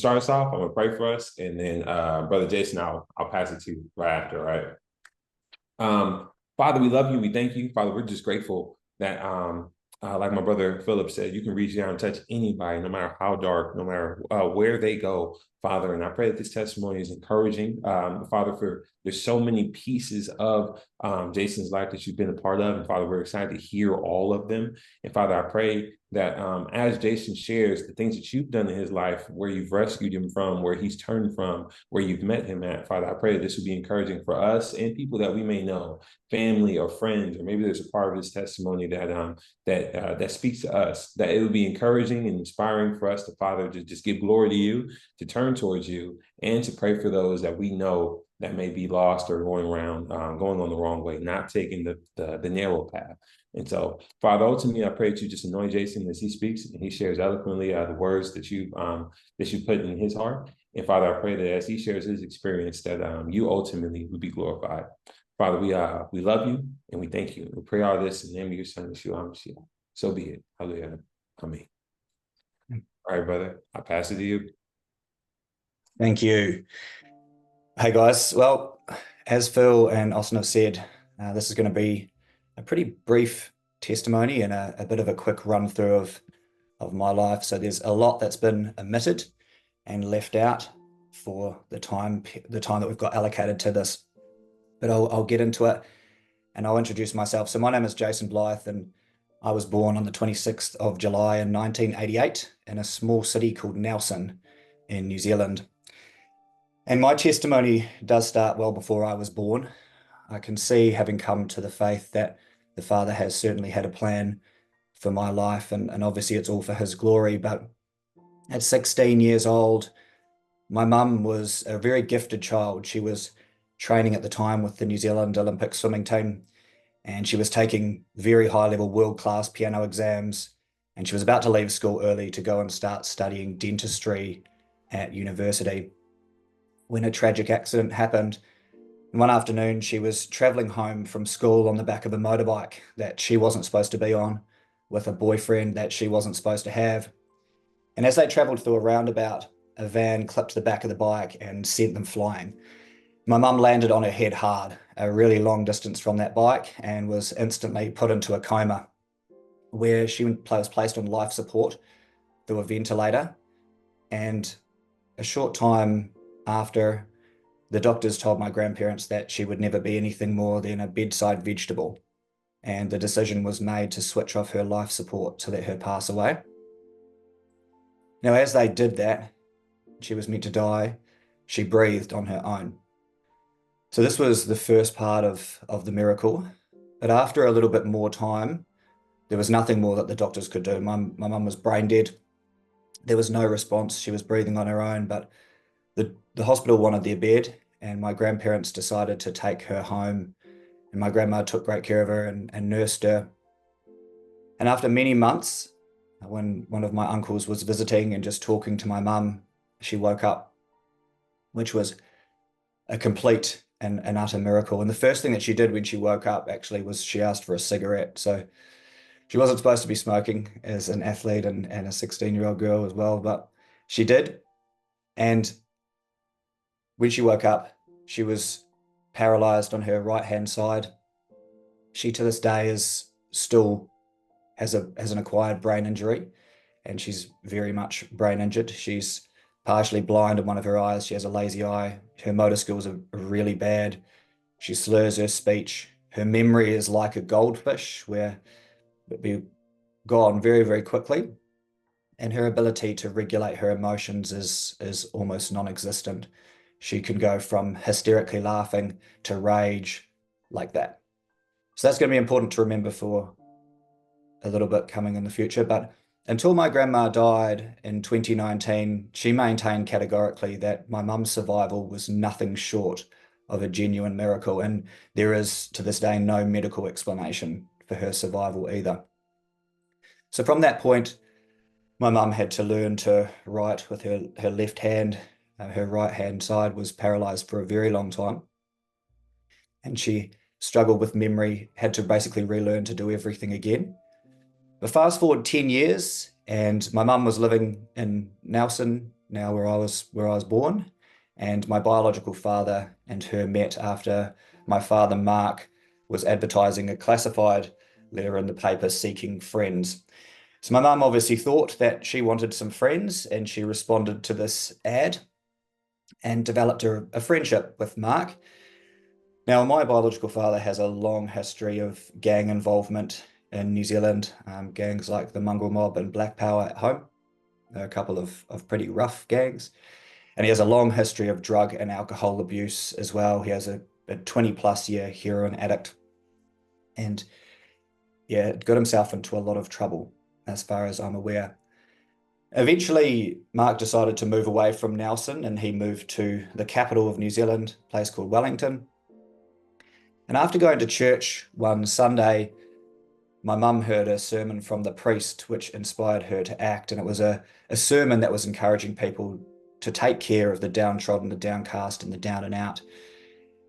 start us off. I'm gonna pray for us, and then Brother Jason, I'll pass it to you right after, right? Father, we love you. We thank you, Father. We're just grateful that, like my brother Philip said, you can reach down and touch anybody, no matter how dark, no matter where they go, Father. And I pray that this testimony is encouraging, Father. For there's so many pieces of Jason's life that you've been a part of, and Father, we're excited to hear all of them. And Father, I pray that as Jason shares the things that you've done in his life, where you've rescued him from, where he's turned from, where you've met him at, Father, I pray that this will be encouraging for us and people that we may know, family or friends, or maybe there's a part of his testimony that speaks to us, that it will be encouraging and inspiring for us to, Father, to just give glory to you, to turn towards you, and to pray for those that we know that may be lost or going on the wrong way, not taking the narrow path. And so, Father, ultimately, I pray that you just anoint Jason as he speaks and he shares eloquently the words that you put in his heart. And Father, I pray that as he shares his experience, that you ultimately would be glorified. Father, we love you and we thank you. We pray all this in the name of your Son, Yeshua. So be it. Hallelujah. Amen. All right, brother, I pass it to you. Thank you. Hey guys. Well, as Phil and Austin have said, this is going to be a pretty brief testimony and a bit of a quick run through of my life. So there's a lot that's been omitted and left out for the time that we've got allocated to this. But I'll get into it and I'll introduce myself. So my name is Jason Blythe, and I was born on the 26th of July in 1988 in a small city called Nelson in New Zealand. And my testimony does start well before I was born. I can see, having come to the faith, that the Father has certainly had a plan for my life, and obviously it's all for his glory. But at 16 years old, my mum was a very gifted child. She was training at the time with the New Zealand Olympic swimming team, and she was taking very high-level world-class piano exams, and she was about to leave school early to go and start studying dentistry at university when a tragic accident happened. One afternoon, she was traveling home from school on the back of a motorbike that she wasn't supposed to be on, with a boyfriend that she wasn't supposed to have. And as they traveled through a roundabout, a van clipped the back of the bike and sent them flying. My mum landed on her head hard, a really long distance from that bike, and was instantly put into a coma, where she was placed on life support through a ventilator. And a short time after, the doctors told my grandparents that she would never be anything more than a bedside vegetable, and the decision was made to switch off her life support to let her pass away. Now, as they did that, she was meant to die, she breathed on her own. So this was the first part of the miracle. But after a little bit more time, there was nothing more that the doctors could do. My mum was brain dead. There was no response. She was breathing on her own, but the hospital wanted their bed, and my grandparents decided to take her home. And my grandma took great care of her and nursed her. And after many months, when one of my uncles was visiting and just talking to my mum, she woke up, which was a complete and utter miracle. And the first thing that she did when she woke up actually was she asked for a cigarette. So she wasn't supposed to be smoking as an athlete and a 16-year-old girl as well, but she did. And when she woke up, she was paralyzed on her right-hand side. She to this day still has an acquired brain injury, and she's very much brain injured. She's partially blind in one of her eyes. She has a lazy eye. Her motor skills are really bad. She slurs her speech. Her memory is like a goldfish, where it'll be gone very, very quickly. And her ability to regulate her emotions is almost non-existent. She can go from hysterically laughing to rage like that. So that's going to be important to remember for a little bit coming in the future. But until my grandma died in 2019, she maintained categorically that my mum's survival was nothing short of a genuine miracle. And there is, to this day, no medical explanation for her survival either. So from that point, my mum had to learn to write with her left hand. Her right hand side was paralyzed for a very long time. And she struggled with memory, had to basically relearn to do everything again. But fast forward 10 years, and my mum was living in Nelson, now where I was born, and my biological father and her met after my father, Mark, was advertising a classified letter in the paper seeking friends. So my mum obviously thought that she wanted some friends, and she responded to this ad and developed a friendship with Mark. Now, my biological father has a long history of gang involvement in New Zealand, gangs like the Mongrel Mob and Black Power at home. They're a couple of pretty rough gangs. And he has a long history of drug and alcohol abuse as well. He has a 20 plus year heroin addict. And yeah, got himself into a lot of trouble, as far as I'm aware. Eventually, Mark decided to move away from Nelson and he moved to the capital of New Zealand, a place called Wellington. And after going to church one Sunday, my mum heard a sermon from the priest, which inspired her to act. And it was a sermon that was encouraging people to take care of the downtrodden, the downcast, and the down and out.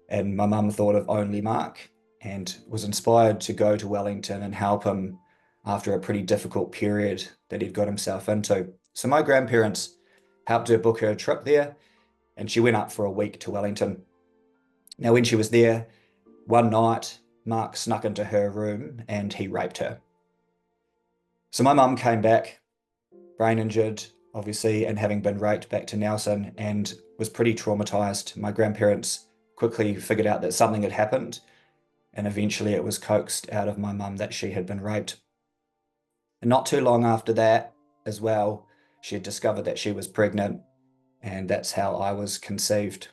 And my mum thought of only Mark and was inspired to go to Wellington and help him after a pretty difficult period that he'd got himself into. So my grandparents helped her book her trip there, and she went up for a week to Wellington. Now, when she was there, one night, Mark snuck into her room and he raped her. So my mum came back, brain injured, obviously, and having been raped back to Nelson, and was pretty traumatized. My grandparents quickly figured out that something had happened, and eventually it was coaxed out of my mum that she had been raped. And not too long after that, as well, she had discovered that she was pregnant, and that's how I was conceived.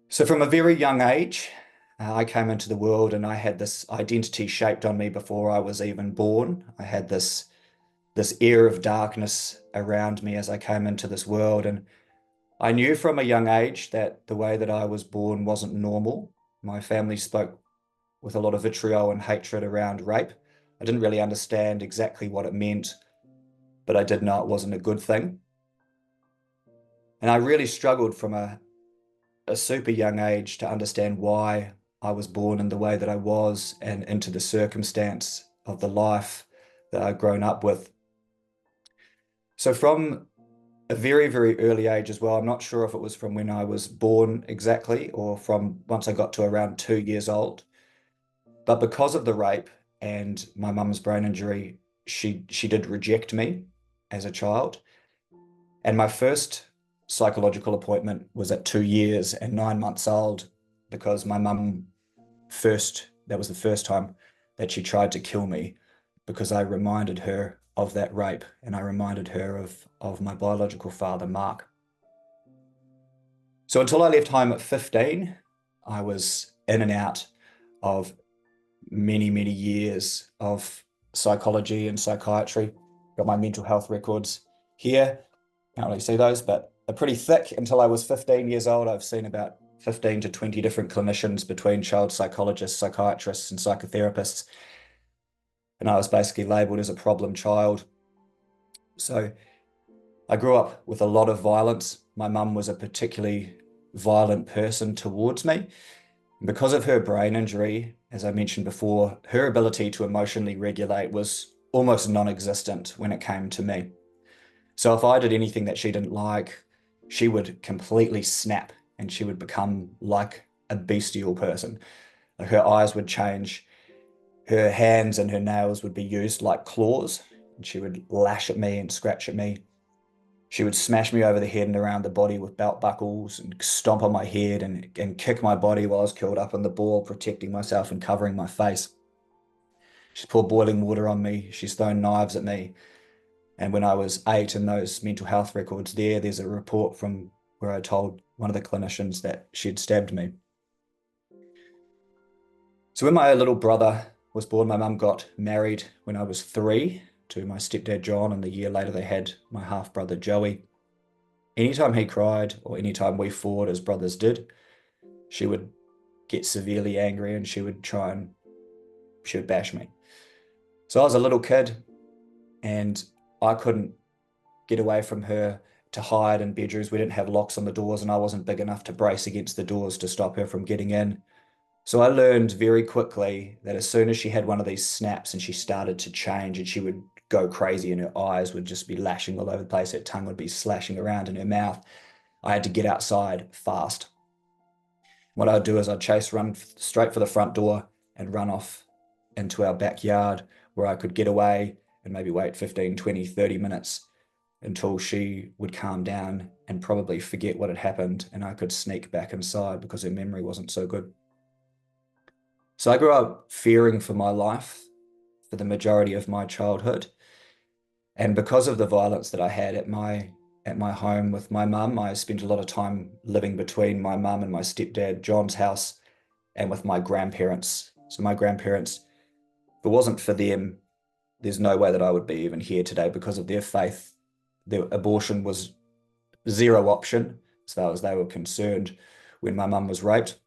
So from a very young age, I came into the world and I had this identity shaped on me before I was even born. I had this air of darkness around me as I came into this world. And I knew from a young age that the way that I was born wasn't normal. My family spoke with a lot of vitriol and hatred around rape. I didn't really understand exactly what it meant, but I did know it wasn't a good thing. And I really struggled from a super young age to understand why I was born in the way that I was and into the circumstance of the life that I'd grown up with. So from a very, very early age as well, I'm not sure if it was from when I was born exactly or from once I got to around 2 years old, but because of the rape and my mum's brain injury, she did reject me as a child. And my first psychological appointment was at 2 years and 9 months old because my mum that was the first time that she tried to kill me because I reminded her of that rape and I reminded her of my biological father, Mark. So until I left home at 15, I was in and out of many, many years of psychology and psychiatry. Got my mental health records here. Can't really see those, but they're pretty thick. Until I was 15 years old, I've seen about 15 to 20 different clinicians between child psychologists, psychiatrists, and psychotherapists. And I was basically labeled as a problem child. So I grew up with a lot of violence. My mum was a particularly violent person towards me. Because of her brain injury, as I mentioned before, her ability to emotionally regulate was almost non-existent when it came to me. So if I did anything that she didn't like, she would completely snap and she would become like a bestial person. Like her eyes would change, her hands and her nails would be used like claws, and she would lash at me and scratch at me. She would smash me over the head and around the body with belt buckles and stomp on my head and kick my body while I was curled up on the ball, protecting myself and covering my face. She's poured boiling water on me. She's thrown knives at me. And when I was 8 in those mental health records there's a report from where I told one of the clinicians that she'd stabbed me. So when my little brother was born, my mum got married when I was 3 to my stepdad, John, and the year later they had my half-brother, Joey. Anytime he cried or anytime we fought as brothers did, she would get severely angry and she would bash me. So I was a little kid and I couldn't get away from her to hide in bedrooms. We didn't have locks on the doors and I wasn't big enough to brace against the doors to stop her from getting in. So I learned very quickly that as soon as she had one of these snaps and she started to change and she would go crazy and her eyes would just be lashing all over the place. Her tongue would be slashing around in her mouth. I had to get outside fast. What I'd do is I'd run straight for the front door and run off into our backyard where I could get away and maybe wait 15, 20, 30 minutes until she would calm down and probably forget what had happened, and I could sneak back inside because her memory wasn't so good. So I grew up fearing for my life for the majority of my childhood. And because of the violence that I had at my home with my mum, I spent a lot of time living between my mum and my stepdad, John's house, and with my grandparents. So my grandparents, if it wasn't for them, there's no way that I would be even here today because of their faith. Their abortion was zero option as far as they were concerned when my mum was raped.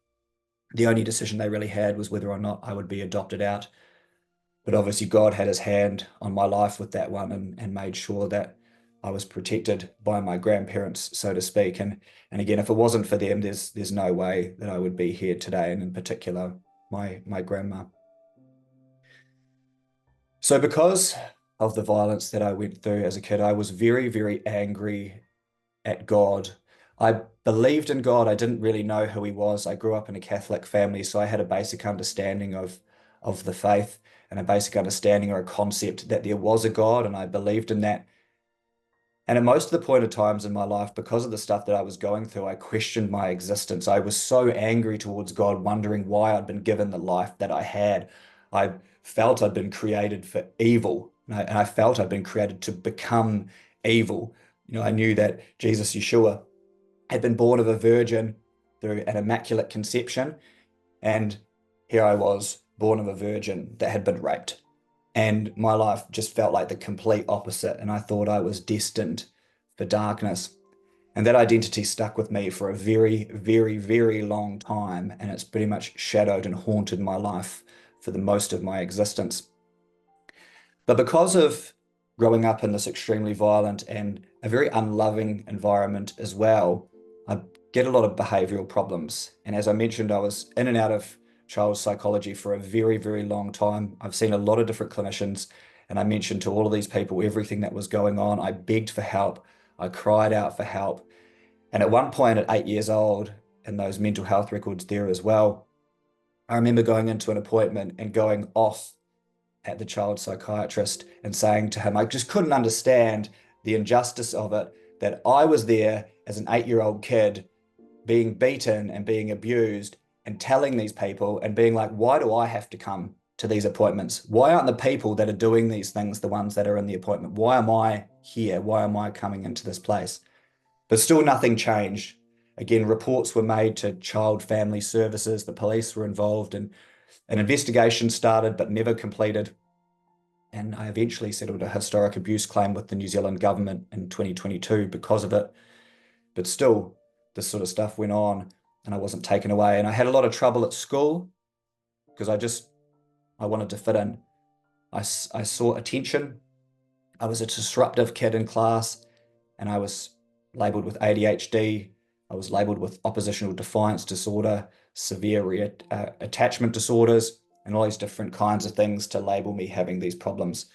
The only decision they really had was whether or not I would be adopted out. But obviously God had his hand on my life with that one and made sure that I was protected by my grandparents, so to speak. And again, if it wasn't for them, there's no way that I would be here today, and in particular, my grandma. So because of the violence that I went through as a kid, I was very, very angry at God. I believed in God. I didn't really know who he was. I grew up in a Catholic family, so I had a basic understanding of the faith and a basic understanding or a concept that there was a God, and I believed in that. And at most of the point of times in my life, because of the stuff that I was going through, I questioned my existence. I was so angry towards God, wondering why I'd been given the life that I had. I felt I'd been created for evil, and I felt I'd been created to become evil. I knew that Jesus, Yeshua, had been born of a virgin through an immaculate conception, and here I was, born of a virgin that had been raped. And my life just felt like the complete opposite. And I thought I was destined for darkness. And that identity stuck with me for a very, very, very long time. And it's pretty much shadowed and haunted my life for the most of my existence. But because of growing up in this extremely violent and a very unloving environment as well, I get a lot of behavioral problems. And as I mentioned, I was in and out of child psychology for a very, very long time. I've seen a lot of different clinicians, and I mentioned to all of these people everything that was going on. I begged for help. I cried out for help. And at one point, at 8 years old, and those mental health records there as well, I remember going into an appointment and going off at the child psychiatrist and saying to him, I just couldn't understand the injustice of it, that I was there as an 8-year-old kid being beaten and being abused and telling these people and being like, why do I have to come to these appointments? Why aren't the people that are doing these things the ones that are in the appointment? Why am I here? Why am I coming into this place? But still nothing changed. Again, reports were made to Child Family Services. The police were involved, and an investigation started but never completed. And I eventually settled a historic abuse claim with the New Zealand government in 2022 because of it. But still, this sort of stuff went on and I wasn't taken away. And I had a lot of trouble at school because I wanted to fit in. I sought attention. I was a disruptive kid in class, and I was labeled with ADHD. I was labeled with oppositional defiance disorder, severe attachment disorders, and all these different kinds of things to label me having these problems.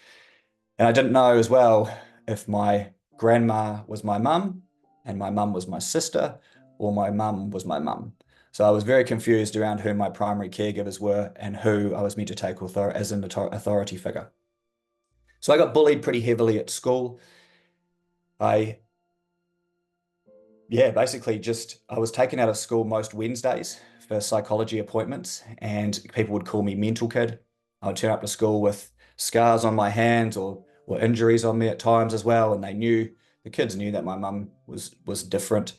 And I didn't know as well if my grandma was my mum and my mum was my sister, or my mum was my mum. So I was very confused around who my primary caregivers were and who I was meant to take as an authority figure. So I got bullied pretty heavily at school. Basically I was taken out of school most Wednesdays for psychology appointments, and people would call me mental kid. I would turn up to school with scars on my hands or injuries on me at times as well, and the kids knew that my mum was different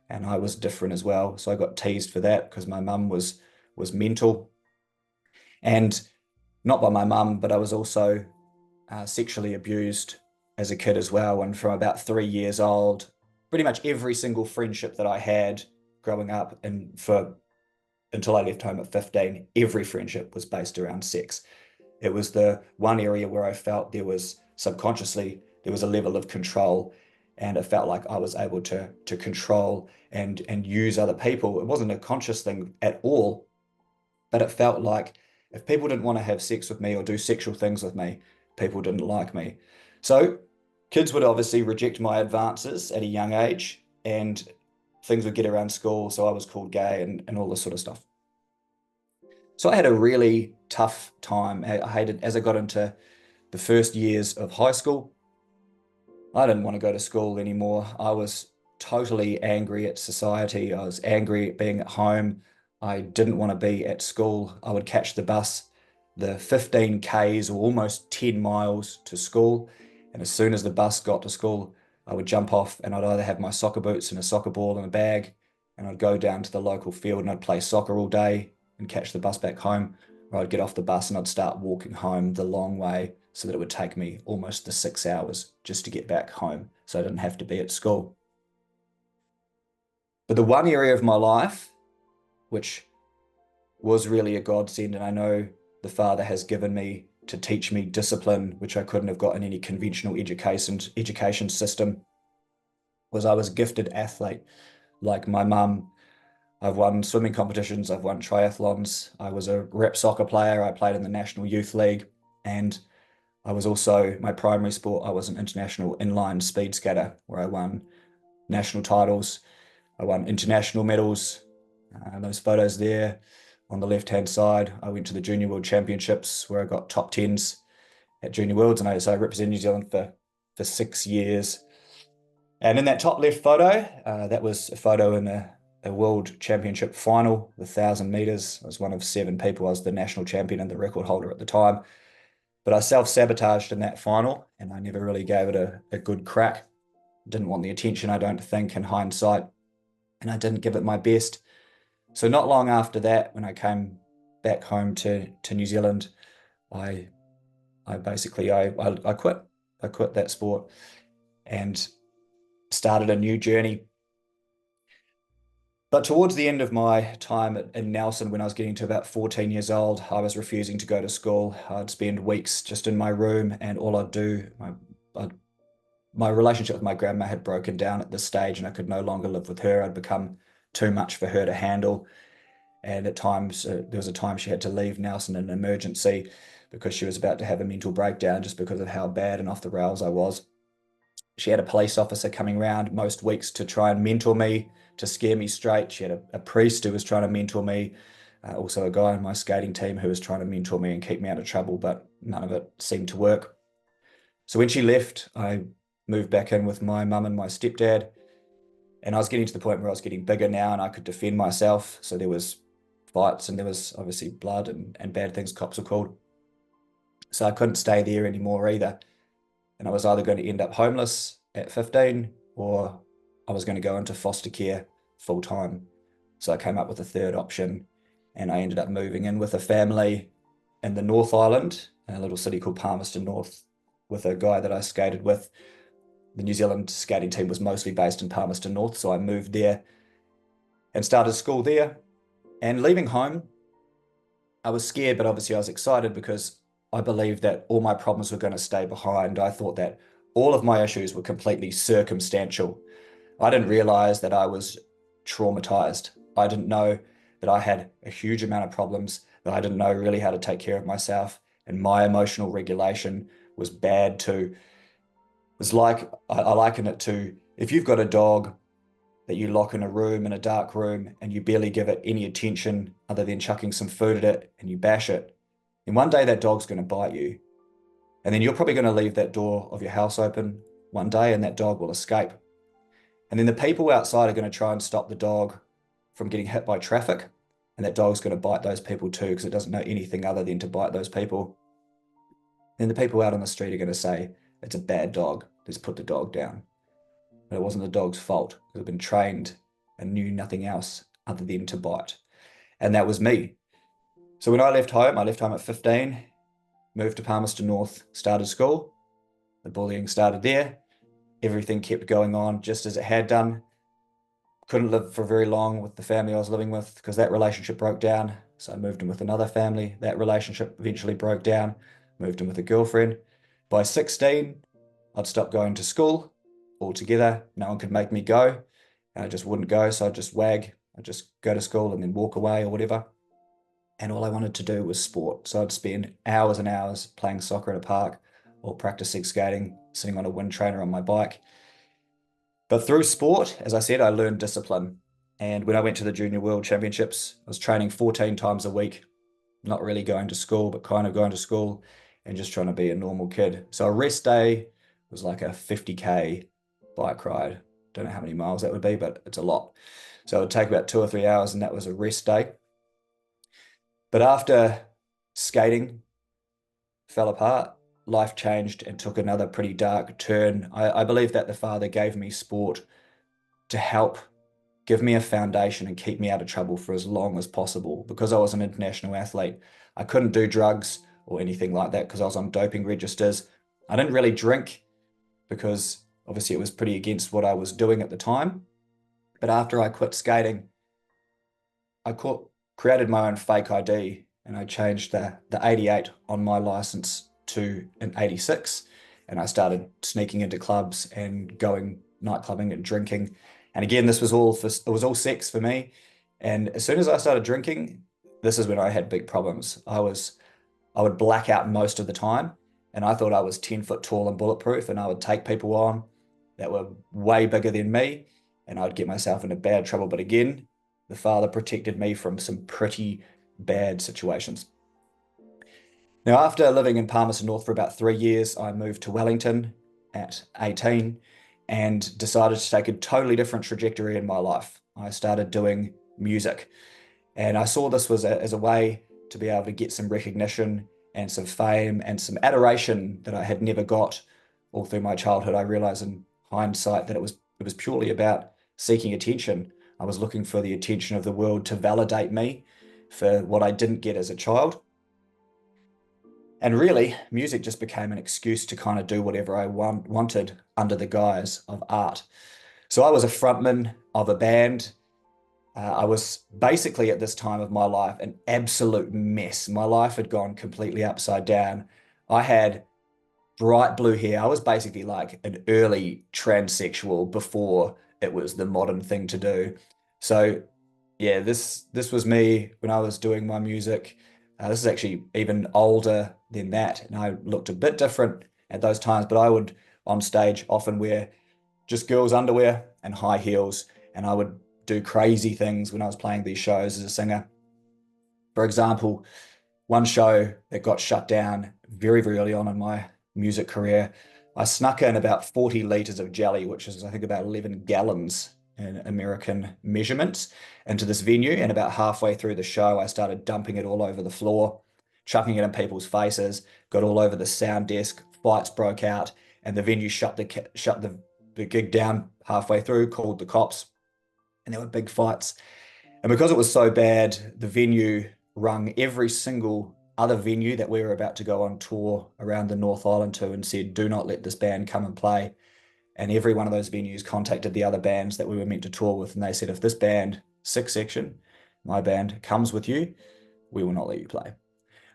and I was different as well. So I got teased for that because my mum was mental, and not by my mum, but I was also sexually abused as a kid as well. And from about 3 years old, pretty much every single friendship that I had growing up until I left home at 15, every friendship was based around sex. It was the one area where I felt there was a level of control, and it felt like I was able to control and use other people. It wasn't a conscious thing at all, but it felt like if people didn't want to have sex with me or do sexual things with me, people didn't like me. So kids would obviously reject my advances at a young age, and things would get around school. So I was called gay and all this sort of stuff. So I had a really tough time. I hated, as I got into the first years of high school, I didn't want to go to school anymore. I was totally angry at society. I was angry at being at home. I didn't want to be at school. I would catch the bus, the 15 Ks or almost 10 miles to school. And as soon as the bus got to school, I would jump off and I'd either have my soccer boots and a soccer ball in a bag, and I'd go down to the local field and I'd play soccer all day and catch the bus back home. Or I'd get off the bus and I'd start walking home the long way so that it would take me almost the 6 hours just to get back home so I didn't have to be at school. But the one area of my life which was really a godsend, and I know the Father has given me to teach me discipline, which I couldn't have got in any conventional education system, was I was a gifted athlete. Like my mum, I've won swimming competitions, I've won triathlons, I was a rep soccer player, I played in the National Youth League, and I was also, my primary sport, I was an international inline speed skater where I won national titles, I won international medals. Those photos there on the left-hand side, I went to the Junior World Championships where I got top tens at Junior Worlds, and I represented New Zealand for 6 years. And in that top left photo, that was a photo in a World Championship final, the 1,000 meters. I was one of 7 people. I was the national champion and the record holder at the time. But I self-sabotaged in that final, and I never really gave it a good crack. Didn't want the attention, I don't think, in hindsight, and I didn't give it my best. So not long after that, when I came back home to New Zealand, I basically I quit. I quit that sport and started a new journey. But towards the end of my time in Nelson, when I was getting to about 14 years old, I was refusing to go to school. I'd spend weeks just in my room, and all I'd do, my relationship with my grandma had broken down at this stage, and I could no longer live with her. I'd become too much for her to handle. And at times, there was a time she had to leave Nelson in an emergency because she was about to have a mental breakdown just because of how bad and off the rails I was. She had a police officer coming around most weeks to try and mentor me, to scare me straight. She had a priest who was trying to mentor me, also a guy on my skating team who was trying to mentor me and keep me out of trouble, but none of it seemed to work. So when she left, I moved back in with my mum and my stepdad, and I was getting to the point where I was getting bigger now and I could defend myself. So there was fights and there was obviously blood and bad things cops were called. So I couldn't stay there anymore either. And I was either going to end up homeless at 15 or I was going to go into foster care full time. So I came up with a third option, and I ended up moving in with a family in the North Island, a little city called Palmerston North, with a guy that I skated with. The New Zealand skating team was mostly based in Palmerston North, so I moved there and started school there. And leaving home, I was scared, but obviously I was excited because I believed that all my problems were going to stay behind. I thought that all of my issues were completely circumstantial. I didn't realize that I was traumatized. I didn't know that I had a huge amount of problems, that I didn't know really how to take care of myself. And my emotional regulation was bad too. It was like, I liken it to if you've got a dog that you lock in a room, in a dark room, and you barely give it any attention other than chucking some food at it and you bash it, and one day that dog's going to bite you. And then you're probably going to leave that door of your house open one day and that dog will escape. And then the people outside are going to try and stop the dog from getting hit by traffic. And that dog's going to bite those people too because it doesn't know anything other than to bite those people. Then the people out on the street are going to say, it's a bad dog, let's put the dog down. But it wasn't the dog's fault. It had been trained and knew nothing else other than to bite. And that was me. So when I left home at 15, moved to Palmerston North, started school. The bullying started there. Everything kept going on just as it had done. Couldn't live for very long with the family I was living with because that relationship broke down. So I moved in with another family. That relationship eventually broke down. Moved in with a girlfriend. By 16, I'd stopped going to school altogether. No one could make me go. And I just wouldn't go. So I'd just wag. I'd just go to school and then walk away or whatever. And all I wanted to do was sport. So I'd spend hours and hours playing soccer at a park or practicing skating, sitting on a wind trainer on my bike. But through sport, as I said, I learned discipline. And when I went to the Junior World Championships, I was training 14 times a week, not really going to school, but kind of going to school and just trying to be a normal kid. So a rest day was like a 50K bike ride. Don't know how many miles that would be, but it's a lot. So it would take about 2 or 3 hours, and that was a rest day. But after skating fell apart, life changed and took another pretty dark turn. I believe that the Father gave me sport to help give me a foundation and keep me out of trouble for as long as possible. Because I was an international athlete, I couldn't do drugs or anything like that because I was on doping registers. I didn't really drink because obviously it was pretty against what I was doing at the time. But after I quit skating, I created my own fake ID, and I changed the 88 on my license to an 86. And I started sneaking into clubs and going nightclubbing and drinking. And again, this was it was all sex for me. And as soon as I started drinking, this is when I had big problems. I would black out most of the time, and I thought I was 10 foot tall and bulletproof, and I would take people on that were way bigger than me, and I'd get myself into bad trouble. But again, the Father protected me from some pretty bad situations. Now, after living in Palmerston North for about 3 years, I moved to Wellington at 18 and decided to take a totally different trajectory in my life. I started doing music, and I saw this as a way to be able to get some recognition and some fame and some adoration that I had never got all through my childhood. I realized in hindsight that it was purely about seeking attention. I was looking for the attention of the world to validate me for what I didn't get as a child. And really, music just became an excuse to kind of do whatever I wanted under the guise of art. So I was a frontman of a band. I was basically at this time of my life an absolute mess. My life had gone completely upside down. I had bright blue hair. I was basically like an early transsexual before it was the modern thing to do. So yeah, this was me when I was doing my music. This is actually even older than that, and I looked a bit different at those times. But I would on stage often wear just girls' underwear and high heels, and I would do crazy things when I was playing these shows as a singer. For example, one show that got shut down very, very early on in my music career, I snuck in about 40 liters of jelly, which is, I think, about 11 gallons in American measurements, into this venue. And about halfway through the show, I started dumping it all over the floor, chucking it in people's faces, got all over the sound desk, fights broke out, and the venue shut the gig down halfway through, called the cops, and there were big fights. And because it was so bad, the venue rung every single other venue that we were about to go on tour around the North Island to and said, do not let this band come and play. And every one of those venues contacted the other bands that we were meant to tour with. And they said, if this band, Six Section, my band, comes with you, we will not let you play.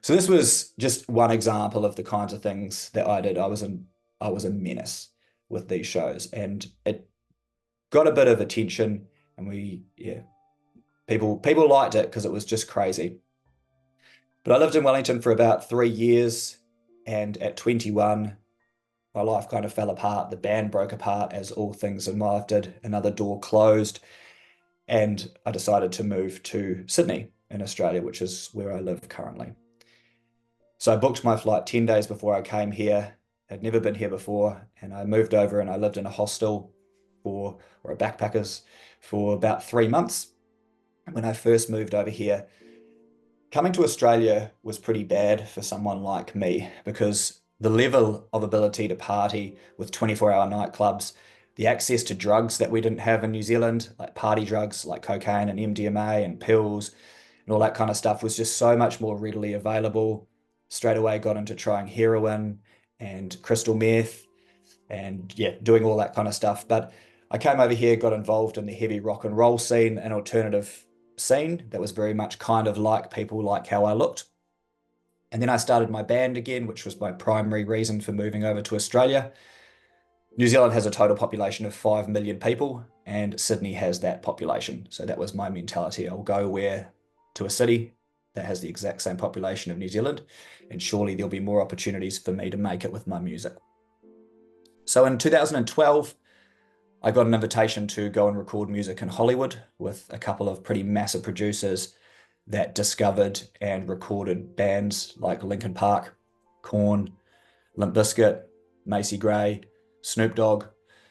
So this was just one example of the kinds of things that I did. I was a menace with these shows, and it got a bit of attention, and people liked it because it was just crazy. But I lived in Wellington for about 3 years, and at 21, my life kind of fell apart. The band broke apart, as all things in life did. Another door closed, and I decided to move to Sydney in Australia, which is where I live currently. So I booked my flight 10 days before I came here. I'd never been here before, and I moved over and I lived in a hostel or a backpackers for about 3 months. When I first moved over here, coming to Australia was pretty bad for someone like me because the level of ability to party with 24-hour nightclubs, the access to drugs that we didn't have in New Zealand, like party drugs like cocaine and MDMA and pills and all that kind of stuff, was just so much more readily available. Straight away got into trying heroin and crystal meth and yeah, doing all that kind of stuff. But I came over here, got involved in the heavy rock and roll scene, an alternative scene that was very much kind of like people like how I looked. And then I started my band again, which was my primary reason for moving over to Australia. New Zealand has a total population of 5 million people, and Sydney has that population. So that was my mentality. I'll go to a city that has the exact same population of New Zealand, and surely there'll be more opportunities for me to make it with my music. So in 2012, I got an invitation to go and record music in Hollywood with a couple of pretty massive producers that discovered and recorded bands like Linkin Park, Korn, Limp Bizkit, Macy Gray, Snoop Dogg.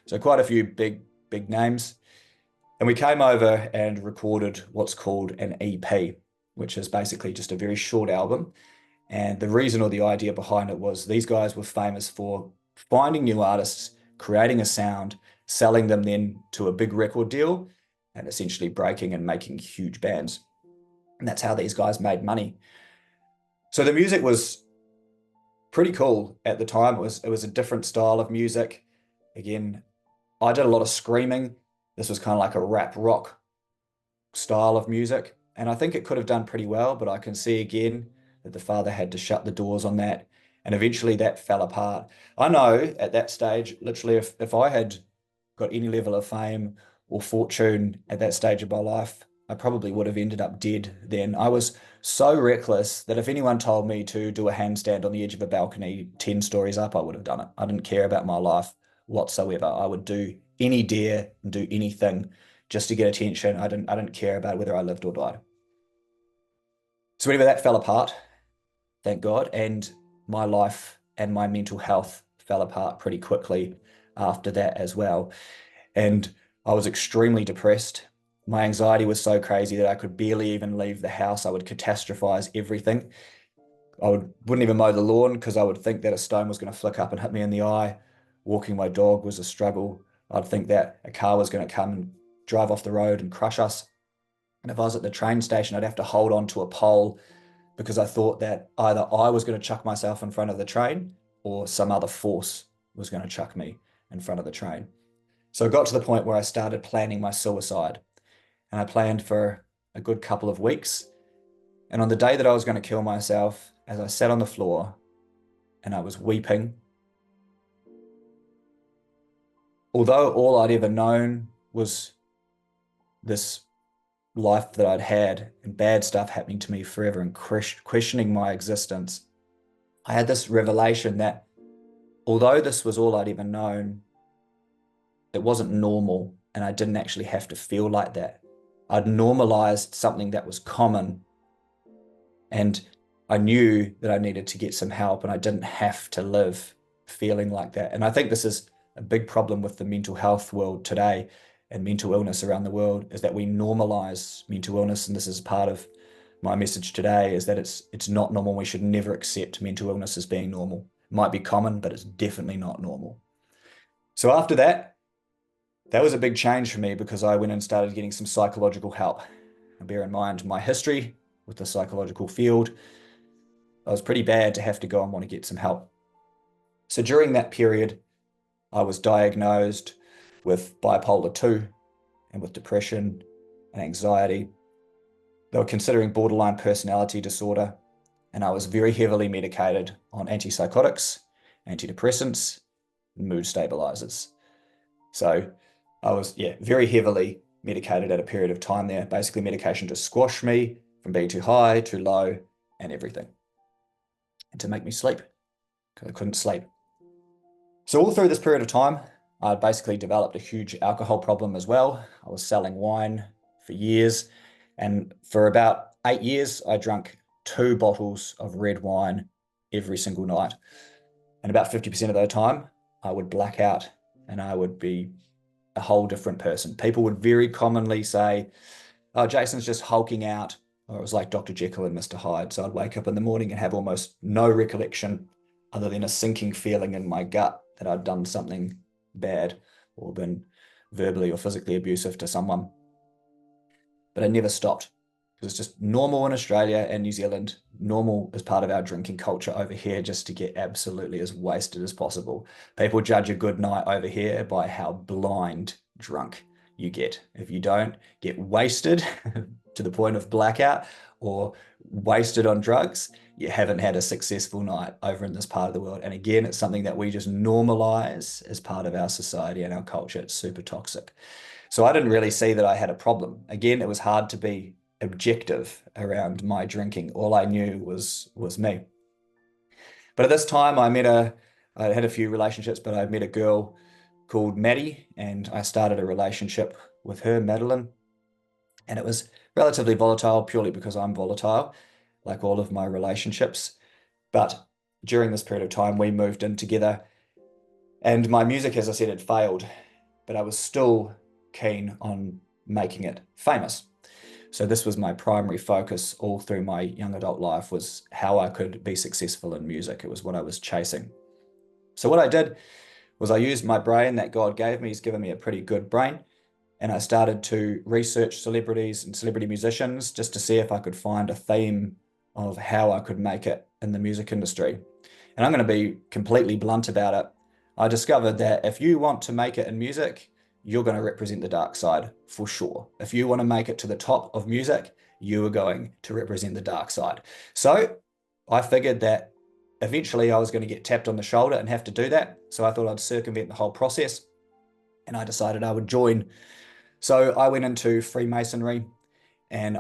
So quite a few big names. And we came over and recorded what's called an EP, which is basically just a very short album. And the reason or the idea behind it was these guys were famous for finding new artists, creating a sound, selling them then to a big record deal, and essentially breaking and making huge bands. And that's how these guys made money. So the music was pretty cool at the time. It was a different style of music. Again, I did a lot of screaming. This was kind of like a rap rock style of music. And I think it could have done pretty well, but I can see again that the father had to shut the doors on that. And eventually that fell apart. I know at that stage, literally, if I had got any level of fame or fortune at that stage of my life, I probably would have ended up dead then. I was so reckless that if anyone told me to do a handstand on the edge of a balcony 10 stories up, I would have done it. I didn't care about my life whatsoever. I would do any dare and do anything just to get attention. I didn't care about whether I lived or died. So anyway, that fell apart, thank God, and my life and my mental health fell apart pretty quickly after that as well. And I was extremely depressed. My anxiety was so crazy that I could barely even leave the house. I would catastrophize everything. Wouldn't even mow the lawn because I would think that a stone was going to flick up and hit me in the eye. Walking my dog was a struggle. I'd think that a car was going to come and drive off the road and crush us. And if I was at the train station, I'd have to hold on to a pole because I thought that either I was going to chuck myself in front of the train or some other force was going to chuck me in front of the train. So it got to the point where I started planning my suicide. And I planned for a good couple of weeks. And on the day that I was going to kill myself, as I sat on the floor and I was weeping, although all I'd ever known was this life that I'd had and bad stuff happening to me forever and questioning my existence, I had this revelation that although this was all I'd ever known, it wasn't normal and I didn't actually have to feel like that. I'd normalized something that was common, and I knew that I needed to get some help and I didn't have to live feeling like that. And I think this is a big problem with the mental health world today and mental illness around the world, is that we normalize mental illness. And this is part of my message today, is that it's not normal. We should never accept mental illness as being normal. It might be common, but it's definitely not normal. So after that, that was a big change for me because I went and started getting some psychological help. And bear in mind my history with the psychological field. I was pretty bad to have to go and want to get some help. So during that period, I was diagnosed with bipolar 2 and with depression and anxiety. They were considering borderline personality disorder, and I was very heavily medicated on antipsychotics, antidepressants, and mood stabilizers. So I was, very heavily medicated at a period of time there, basically medication to squash me from being too high, too low, and everything. And to make me sleep, because I couldn't sleep. So all through this period of time, I basically developed a huge alcohol problem as well. I was selling wine for years, and for about 8 years, I drank 2 bottles of red wine every single night. And about 50% of the time, I would black out and I would be a whole different person. People would very commonly say, oh, Jason's just hulking out, or it was like Dr. Jekyll and Mr. Hyde. So I'd wake up in the morning and have almost no recollection other than a sinking feeling in my gut that I'd done something bad or been verbally or physically abusive to someone. But I never stopped, because it's just normal in Australia and New Zealand, normal as part of our drinking culture over here, just to get absolutely as wasted as possible. People judge a good night over here by how blind drunk you get. If you don't get wasted to the point of blackout or wasted on drugs, you haven't had a successful night over in this part of the world. And again, it's something that we just normalize as part of our society and our culture. It's super toxic. So I didn't really see that I had a problem. Again, it was hard to be objective around my drinking. All I knew was me. But at this time, I had a few relationships, but I met a girl called Maddie, and I started a relationship with her, Madeline. And it was relatively volatile purely because I'm volatile, like all of my relationships. But during this period of time, we moved in together, and my music, as I said, had failed, but I was still keen on making it famous. So this was my primary focus all through my young adult life, was how I could be successful in music. It was what I was chasing. So what I did was I used my brain that God gave me. He's given me a pretty good brain. And I started to research celebrities and celebrity musicians just to see if I could find a theme of how I could make it in the music industry. And I'm going to be completely blunt about it. I discovered that if you want to make it in music, you're going to represent the dark side for sure. If you want to make it to the top of music, you are going to represent the dark side. So I figured that eventually I was going to get tapped on the shoulder and have to do that. So I thought I'd circumvent the whole process, and I decided I would join. So I went into Freemasonry, and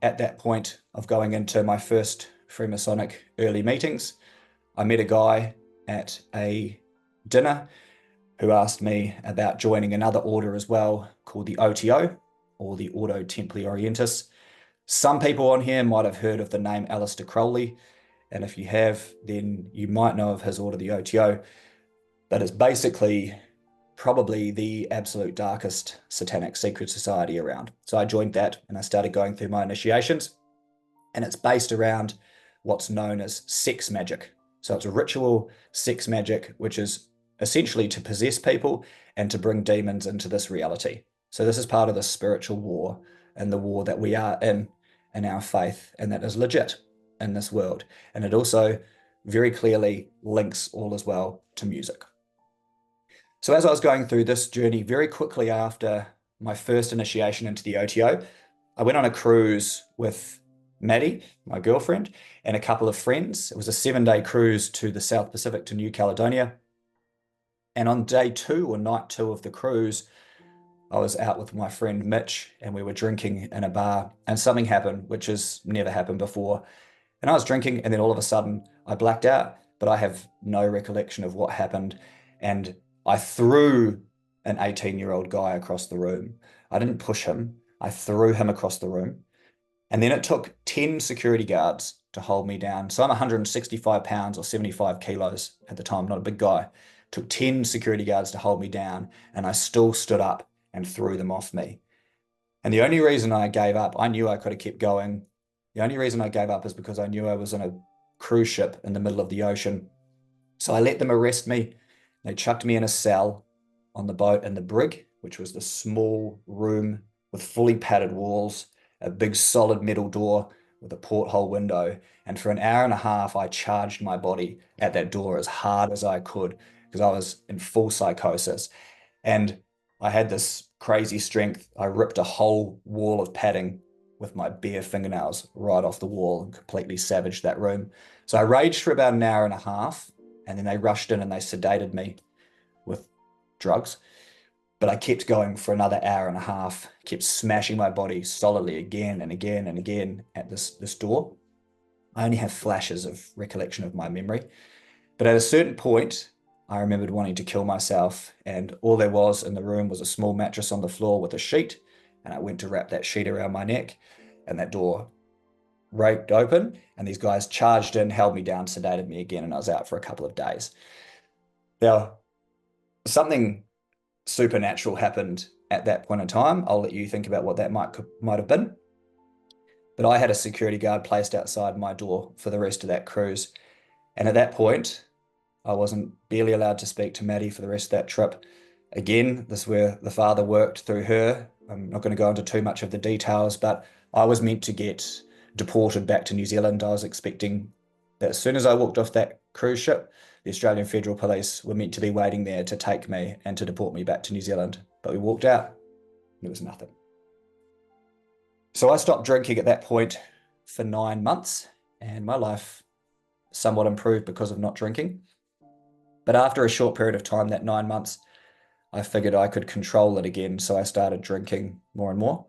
at that point of going into my first Freemasonic early meetings, I met a guy at a dinner who asked me about joining another order as well called the OTO, or the Ordo Templi Orientis. Some people on here might have heard of the name Aleister Crowley, and if you have, then you might know of his order, the OTO, but it's basically probably the absolute darkest satanic secret society around. So I joined that, and I started going through my initiations, and it's based around what's known as sex magic. So it's a ritual sex magic, which is essentially to possess people and to bring demons into this reality. So this is part of the spiritual war, and the war that we are in our faith, and that is legit in this world. And it also very clearly links all as well to music. So as I was going through this journey, very quickly after my first initiation into the OTO, I went on a cruise with Maddie, my girlfriend, and a couple of friends. It was a 7-day cruise to the South Pacific, to New Caledonia. And on day 2, or night 2 of the cruise, I was out with my friend Mitch, and we were drinking in a bar, and something happened, which has never happened before. And I was drinking, and then all of a sudden I blacked out, but I have no recollection of what happened. And I threw an 18-year-old guy across the room. I didn't push him. I threw him across the room. And then it took 10 security guards to hold me down. So I'm 165 pounds or 75 kilos at the time, not a big guy. It took 10 security guards to hold me down, and I still stood up and threw them off me. And the only reason I gave up, I knew I could have kept going. The only reason I gave up is because I knew I was on a cruise ship in the middle of the ocean. So I let them arrest me. They chucked me in a cell on the boat in the brig, which was the small room with fully padded walls, a big solid metal door with a porthole window. And for an hour and a half, I charged my body at that door as hard as I could because I was in full psychosis. And I had this crazy strength. I ripped a whole wall of padding with my bare fingernails right off the wall and completely savaged that room. So I raged for about an hour and a half, and then they rushed in and they sedated me with drugs. But I kept going for another hour and a half, kept smashing my body solidly again and again and again at this door. I only have flashes of recollection of my memory. But at a certain point, I remembered wanting to kill myself, and all there was in the room was a small mattress on the floor with a sheet, and I went to wrap that sheet around my neck, and that door raked open, and these guys charged in, held me down, sedated me again, and I was out for a couple of days. Now, something supernatural happened at that point in time. I'll let you think about what that might have been. But I had a security guard placed outside my door for the rest of that cruise. And at that point, I wasn't barely allowed to speak to Maddie for the rest of that trip. Again, this is where the Father worked through her. I'm not going to go into too much of the details, but I was meant to get deported back to New Zealand. I was expecting that as soon as I walked off that cruise ship, the Australian Federal Police were meant to be waiting there to take me and to deport me back to New Zealand. But we walked out, and there was nothing. So I stopped drinking at that point for 9 months, and my life somewhat improved because of not drinking. But after a short period of time, that 9 months, I figured I could control it again, so I started drinking more and more.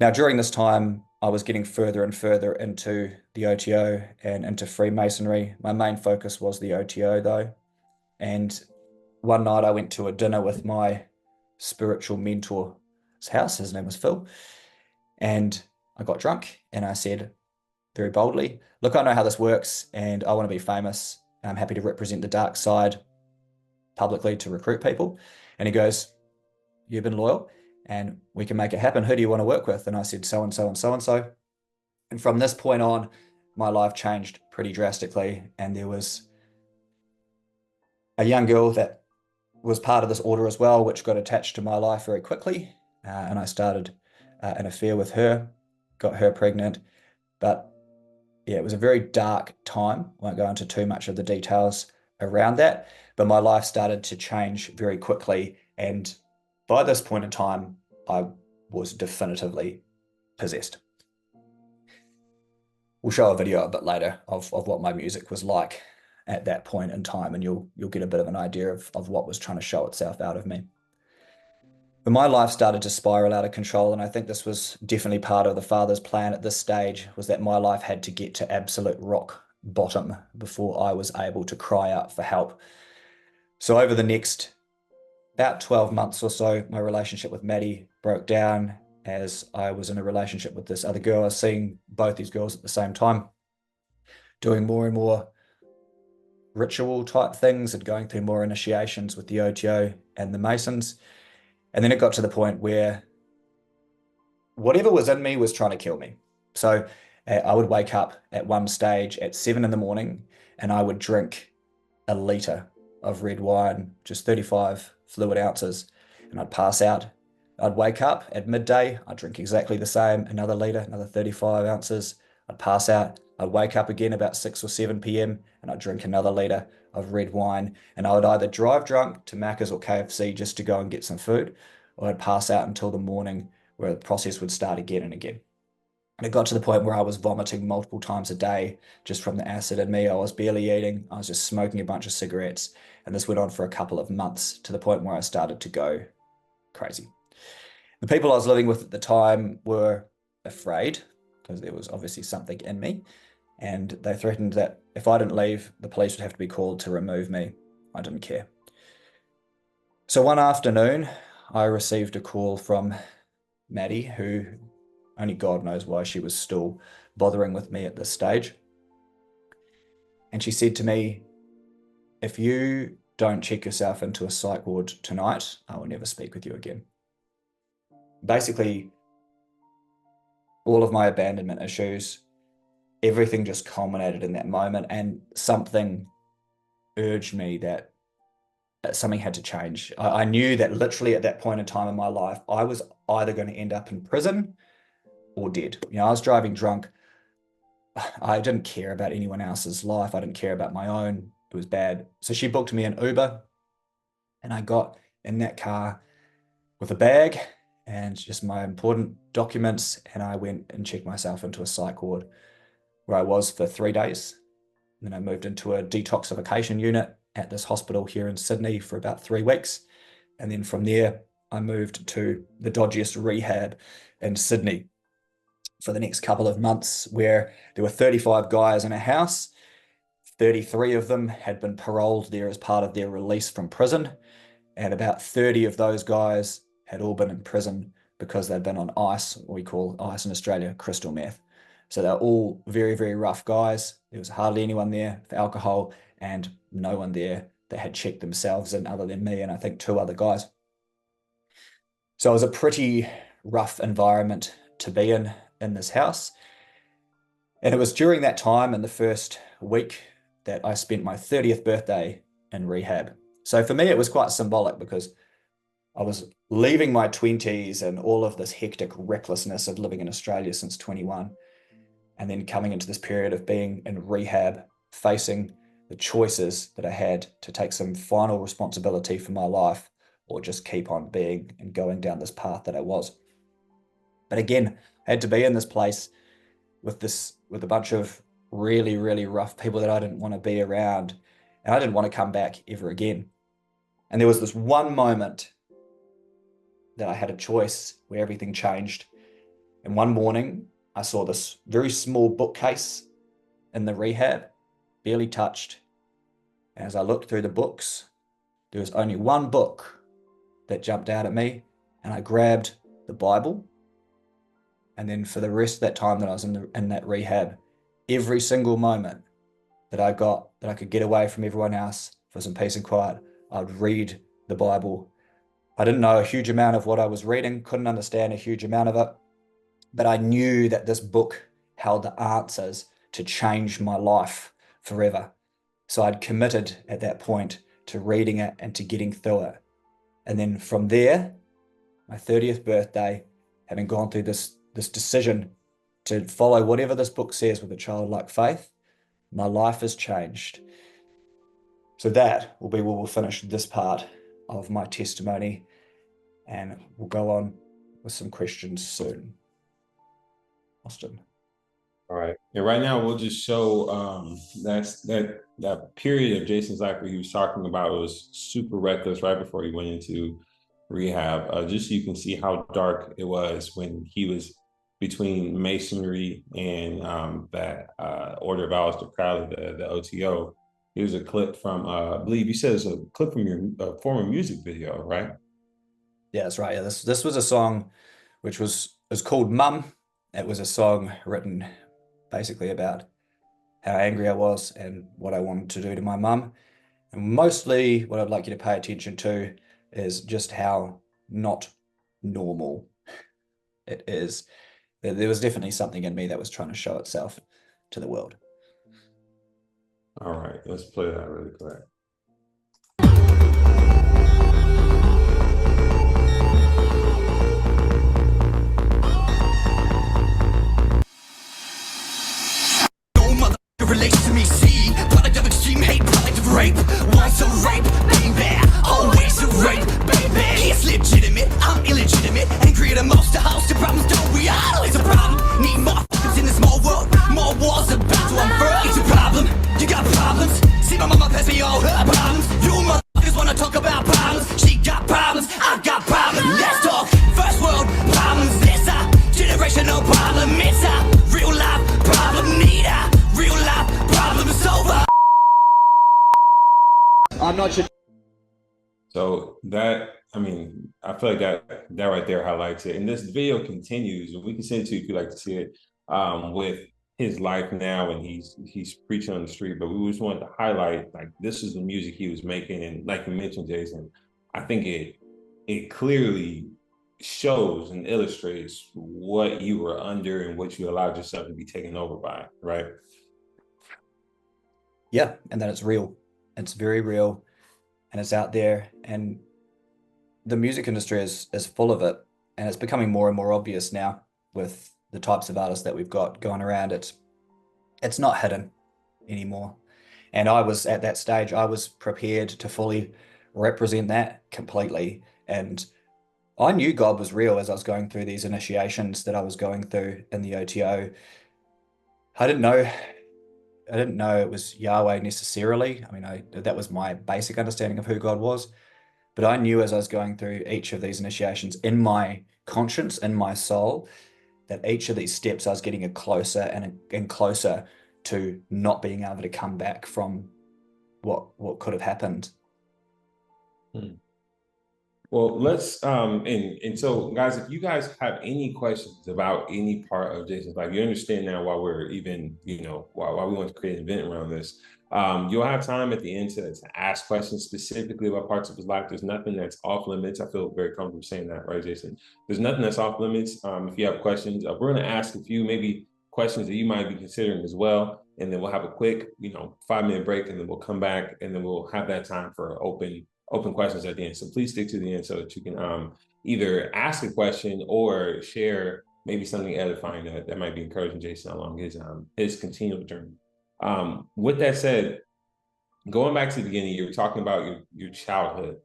Now, during this time, I was getting further and further into the OTO and into Freemasonry. My main focus was the OTO, though. And one night I went to a dinner with my spiritual mentor's house. His name was Phil. And I got drunk and I said very boldly, look, I know how this works and I want to be famous. I'm happy to represent the dark side publicly to recruit people. And he goes, you've been loyal and we can make it happen. Who do you want to work with? And I said, so and so and so and so. And from this point on, my life changed pretty drastically. And there was a young girl that was part of this order as well, which got attached to my life very quickly. And I started an affair with her, got her pregnant. But yeah, it was a very dark time. I won't go into too much of the details around that, but my life started to change very quickly. And by this point in time, I was definitively possessed. We'll show a video a bit later of what my music was like at that point in time, and you'll get a bit of an idea of what was trying to show itself out of me. But my life started to spiral out of control, and I think this was definitely part of the Father's plan at this stage, was that my life had to get to absolute rock bottom before I was able to cry out for help. So over the next about 12 months or so, my relationship with Maddie broke down as I was in a relationship with this other girl. I was seeing both these girls at the same time, doing more and more ritual type things and going through more initiations with the OTO and the Masons. And then it got to the point where whatever was in me was trying to kill me. So I would wake up at one stage at 7 in the morning and I would drink a litre of red wine, just 35 fluid ounces, and I'd pass out. I'd wake up at midday, I'd drink exactly the same, another litre, another 35 ounces. I'd pass out. I'd wake up again about 6 or 7 p.m. and I'd drink another litre of red wine. And I would either drive drunk to Macca's or KFC just to go and get some food, or I'd pass out until the morning where the process would start again and again. And it got to the point where I was vomiting multiple times a day just from the acid in me. I was barely eating. I was just smoking a bunch of cigarettes. And this went on for a couple of months to the point where I started to go crazy. The people I was living with at the time were afraid because there was obviously something in me. And they threatened that if I didn't leave, the police would have to be called to remove me. I didn't care. So one afternoon, I received a call from Maddie, who only God knows why she was still bothering with me at this stage. And she said to me, if you don't check yourself into a psych ward tonight, I will never speak with you again. Basically, all of my abandonment issues, everything just culminated in that moment, and something urged me that something had to change. I knew that literally at that point in time in my life, I was either going to end up in prison or dead. I was driving drunk. I didn't care about anyone else's life. I didn't care about my own. It was bad. So she booked me an Uber, and I got in that car with a bag and just my important documents, and I went and checked myself into a psych ward where I was for 3 days. Then I moved into a detoxification unit at this hospital here in Sydney for about 3 weeks. And then from there, I moved to the dodgiest rehab in Sydney for the next couple of months, where there were 35 guys in a house. 33 of them had been paroled there as part of their release from prison. And about 30 of those guys had all been in prison because they'd been on ice, what we call ice in Australia, crystal meth. So they're all very, very rough guys. There was hardly anyone there for alcohol and no one there that had checked themselves in other than me and I think 2 other guys. So it was a pretty rough environment to be in this house. And it was during that time in the first week that I spent my 30th birthday in rehab. So for me, it was quite symbolic because I was leaving my 20s and all of this hectic recklessness of living in Australia since 21, and then coming into this period of being in rehab, facing the choices that I had to take some final responsibility for my life or just keep on being and going down this path that I was. But again, I had to be in this place with a bunch of really, really rough people that I didn't want to be around, and I didn't want to come back ever again. And there was this one moment that I had a choice where everything changed. And one morning, I saw this very small bookcase in the rehab, barely touched. And as I looked through the books, there was only one book that jumped out at me, and I grabbed the Bible. And then for the rest of that time that I was in that rehab, every single moment that I got that I could get away from everyone else for some peace and quiet, I'd read the Bible. I didn't know a huge amount of what I was reading, couldn't understand a huge amount of it, but I knew that this book held the answers to change my life forever. So I'd committed at that point to reading it and to getting through it. And then from there, my 30th birthday, having gone through this decision to follow whatever this book says with a childlike faith, my life has changed. So that will be where we'll finish this part of my testimony, and we'll go on with some questions soon. Austin. All right. And right now we'll just show that period of Jason's life where he was talking about was super reckless right before he went into rehab. Just so you can see how dark it was when he was between masonry and that Order of Aleister Crowley, the OTO. Here's a clip from I believe you said it's a clip from your former music video, right? Yeah, that's right. Yeah, this was a song which was called Mum. It was a song written basically about how angry I was and what I wanted to do to my mum. And mostly what I'd like you to pay attention to is just how not normal it is. There was definitely something in me that was trying to show itself to the world. All right, let's play that really quick. Relates to me, see, product of extreme hate, product of rape. Once a rape, baby, always a rape, baby. He's legitimate, I'm illegitimate, angry at the most, the house, the problems don't we all? It's a problem, need more f***ers in this small world, more wars about to unfurl. It's a problem, you got problems, see my mama pass me all her problems. You motherfuckers wanna talk about problems, she got problems, I got problems. Let's talk first world problems, this a generational problem, it's a real life problem, need a real life problem solver. I'm not sure. So that, I mean, I feel like that right there highlights it. And this video continues, and we can send it to you if you'd like to see it, with his life now, and he's preaching on the street. But we just wanted to highlight, like, this is the music he was making, and like you mentioned, Jason, I think it clearly shows and illustrates what you were under and what you allowed yourself to be taken over by, right? Yeah, and that it's real. It's very real, and it's out there, and the music industry is full of it, and it's becoming more and more obvious now with the types of artists that we've got going around. It's not hidden anymore. And I was at that stage, I was prepared to fully represent that completely. And I knew God was real as I was going through these initiations that I was going through in the OTO. I didn't know it was Yahweh necessarily. I mean, that was my basic understanding of who God was. But I knew as I was going through each of these initiations in my conscience, in my soul, that each of these steps I was getting closer and closer to not being able to come back from what could have happened. Well, let's and so guys, if you guys have any questions about any part of Jason's life, you understand now why we're even, why we want to create an event around this. You'll have time at the end to ask questions specifically about parts of his life. There's nothing that's off limits. I feel very comfortable saying that, right, Jason? There's nothing that's off limits. If you have questions, we're going to ask a few maybe questions that you might be considering as well, and then we'll have a quick 5-minute break, and then we'll come back, and then we'll have that time for open questions at the end. So please stick to the end so that you can either ask a question or share maybe something edifying that might be encouraging Jason along his continual journey. With that said, going back to the beginning, you were talking about your childhood,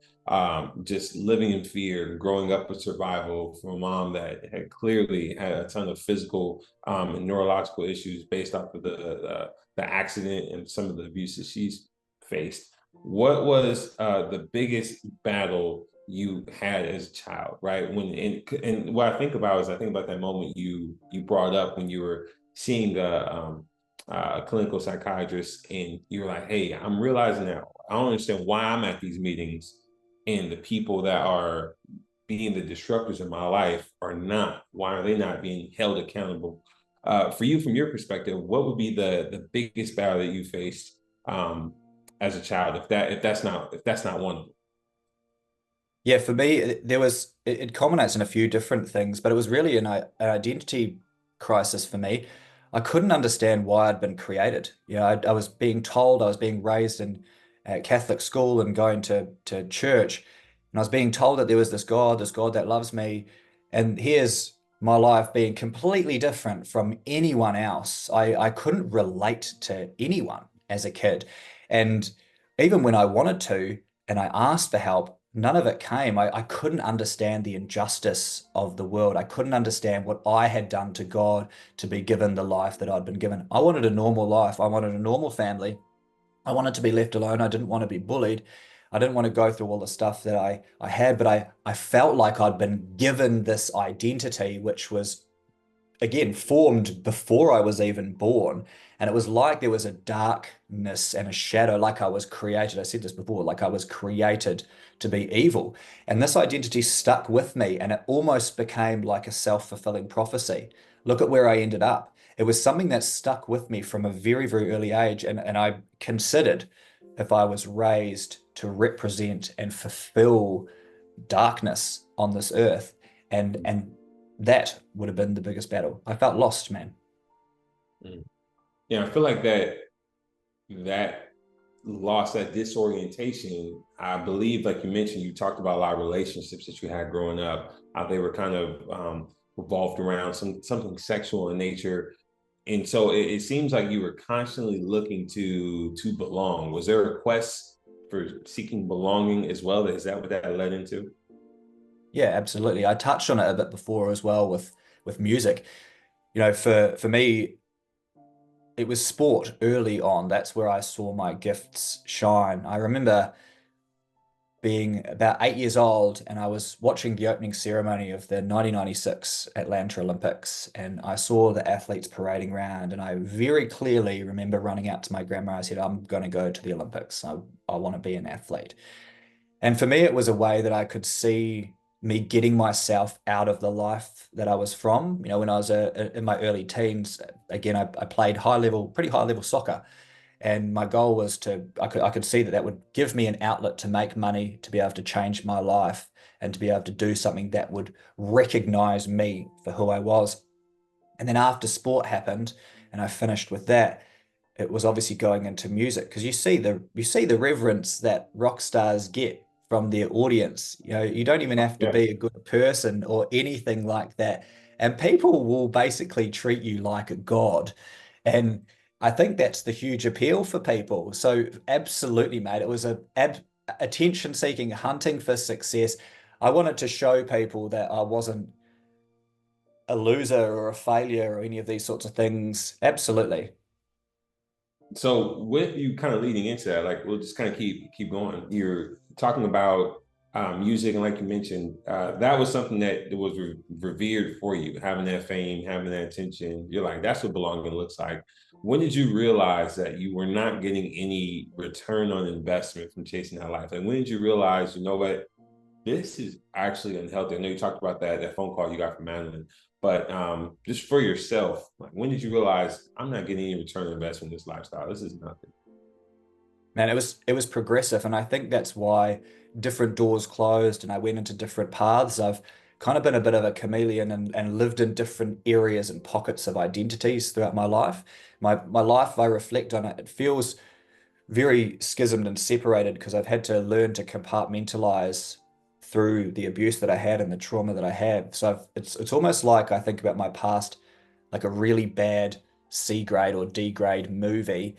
just living in fear, growing up with survival from a mom that had clearly had a ton of physical and neurological issues based off of the accident and some of the abuse that she's faced. What was the biggest battle you had as a child, right? And what I think about is I think about that moment you brought up when you were seeing a clinical psychiatrist, and you were like, "Hey, I'm realizing that I don't understand why I'm at these meetings, and the people that are being the disruptors in my life are not. Why are they not being held accountable?" For you, from your perspective, what would be the biggest battle that you faced as a child, if that's not one of them? Yeah, for me, it culminates in a few different things, but it was really an identity crisis for me. I couldn't understand why I'd been created. I was being told, I was being raised in Catholic school and going to church, and I was being told that there was this God that loves me, and here's my life being completely different from anyone else. I couldn't relate to anyone as a kid, and even when I wanted to, and I asked for help, none of it came. I couldn't understand the injustice of the world. I couldn't understand what I had done to God to be given the life that I'd been given. I wanted a normal life. I wanted a normal family. I wanted to be left alone. I didn't want to be bullied. I didn't want to go through all the stuff that I had, but I felt like I'd been given this identity, which was again formed before I was even born. And it was like there was a darkness and a shadow, like I was created. I said this before, like I was created to be evil. And this identity stuck with me, and it almost became like a self-fulfilling prophecy. Look at where I ended up. It was something that stuck with me from a very, very early age. And I considered if I was raised to represent and fulfill darkness on this earth. And that would have been the biggest battle. I felt lost, man. Mm. Yeah, I feel like that loss, that disorientation, I believe, like you mentioned, you talked about a lot of relationships that you had growing up, how they were kind of revolved around something sexual in nature. And so it seems like you were constantly looking to belong. Was there a quest for seeking belonging as well? Is that what that led into? Yeah, absolutely. I touched on it a bit before as well with music. For me, it was sport early on. That's where I saw my gifts shine. I remember being about 8 years old, and I was watching the opening ceremony of the 1996 Atlanta Olympics, and I saw the athletes parading around, and I very clearly remember running out to my grandma. I said, "I'm going to go to the Olympics. I want to be an athlete." And for me, it was a way that I could see me getting myself out of the life that I was from. When I was in my early teens, again, I played pretty high level soccer. And my goal was I could see that that would give me an outlet to make money, to be able to change my life, and to be able to do something that would recognize me for who I was. And then after sport happened and I finished with that, it was obviously going into music, because you see the reverence that rock stars get from their audience. You don't even have to Yeah. be a good person or anything like that, and people will basically treat you like a god. And I think that's the huge appeal for people. So absolutely, mate, it was attention seeking, hunting for success. I wanted to show people that I wasn't a loser or a failure or any of these sorts of things. Absolutely. So with you kind of leading into that, like we'll just kind of keep going. You're talking about music, and like you mentioned, that was something that was revered for you, having that fame, having that attention. You're like, that's what belonging looks like. When did you realize that you were not getting any return on investment from chasing that life? Like, when did you realize, you know what, this is actually unhealthy? I know you talked about that phone call you got from Madeline, but just for yourself, like, when did you realize I'm not getting any return on investment in this lifestyle? This is nothing. Man, it was progressive, and I think that's why different doors closed and I went into different paths. I've kind of been a bit of a chameleon and lived in different areas and pockets of identities throughout my life. My life, if I reflect on it, it feels very schismed and separated, because I've had to learn to compartmentalize through the abuse that I had and the trauma that I have. So it's almost like I think about my past like a really bad C grade or D grade movie.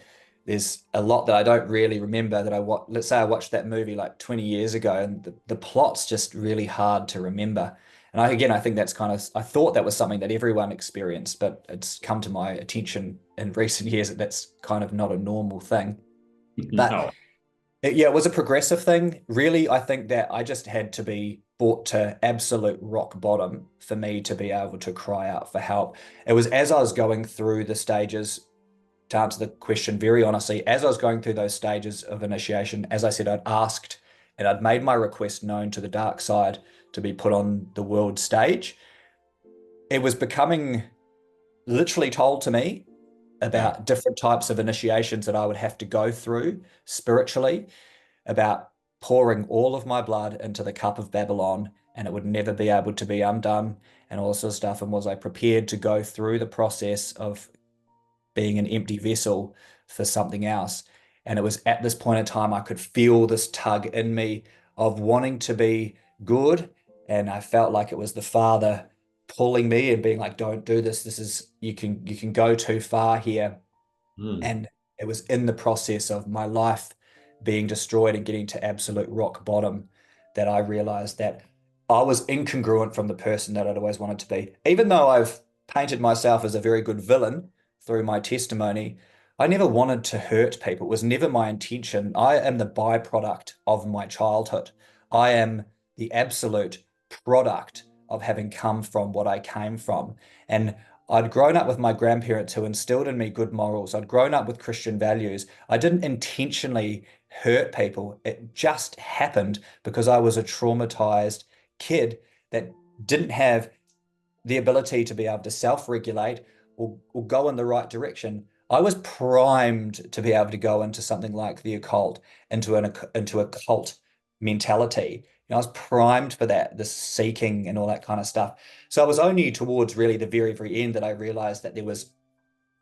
There's a lot that I don't really remember that let's say I watched that movie like 20 years ago, and the plot's just really hard to remember. And I think that's I thought that was something that everyone experienced, but it's come to my attention in recent years that that's kind of not a normal thing. But No. Yeah, it was a progressive thing. Really, I think that I just had to be brought to absolute rock bottom for me to be able to cry out for help. It was as I was going through the stages, to answer the question very honestly, as I was going through those stages of initiation, as I said, I'd asked and I'd made my request known to the dark side to be put on the world stage. It was becoming literally told to me Yeah. about different types of initiations that I would have to go through spiritually, about pouring all of my blood into the cup of Babylon and it would never be able to be undone and all this sort of stuff. And was I prepared to go through the process of being an empty vessel for something else? And it was at this point in time I could feel this tug in me of wanting to be good. And I felt like it was the Father pulling me and being like, don't do this. This is you can go too far here. Mm. And it was in the process of my life being destroyed and getting to absolute rock bottom that I realized that I was incongruent from the person that I'd always wanted to be. Even though I've painted myself as a very good villain through my testimony, I never wanted to hurt people. It was never my intention. I am the byproduct of my childhood. I am the absolute product of having come from what I came from. And I'd grown up with my grandparents who instilled in me good morals. I'd grown up with Christian values. I didn't intentionally hurt people. It just happened because I was a traumatized kid that didn't have the ability to be able to self-regulate or go in the right direction. I was primed to be able to go into something like the occult, into a cult mentality. I was primed for that, the seeking and all that kind of stuff. So it was only towards really the very, very end that I realized that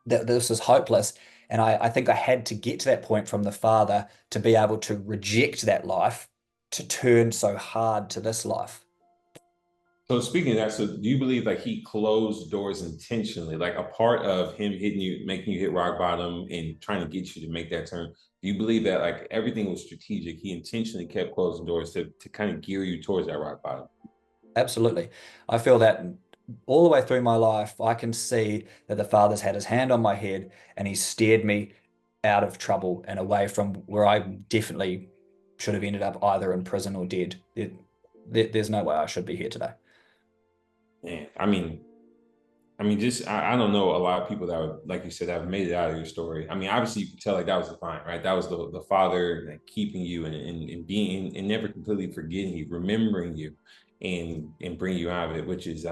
this was hopeless. And I think I had to get to that point from the Father to be able to reject that life, to turn so hard to this life. So speaking of that, so do you believe like he closed doors intentionally, like a part of him hitting you, making you hit rock bottom and trying to get you to make that turn? Do you believe that like everything was strategic? He intentionally kept closing doors to kind of gear you towards that rock bottom. Absolutely. I feel that all the way through my life, I can see that the Father's had his hand on my head and he steered me out of trouble and away from where I definitely should have ended up either in prison or dead. There's no way I should be here today. Man, just I don't know a lot of people that would, like you said, that have made it out of your story. I mean, obviously you can tell like that was the fine, right? That was the Father like, keeping you and being and never completely forgetting you, remembering you, and bring you out of it, which is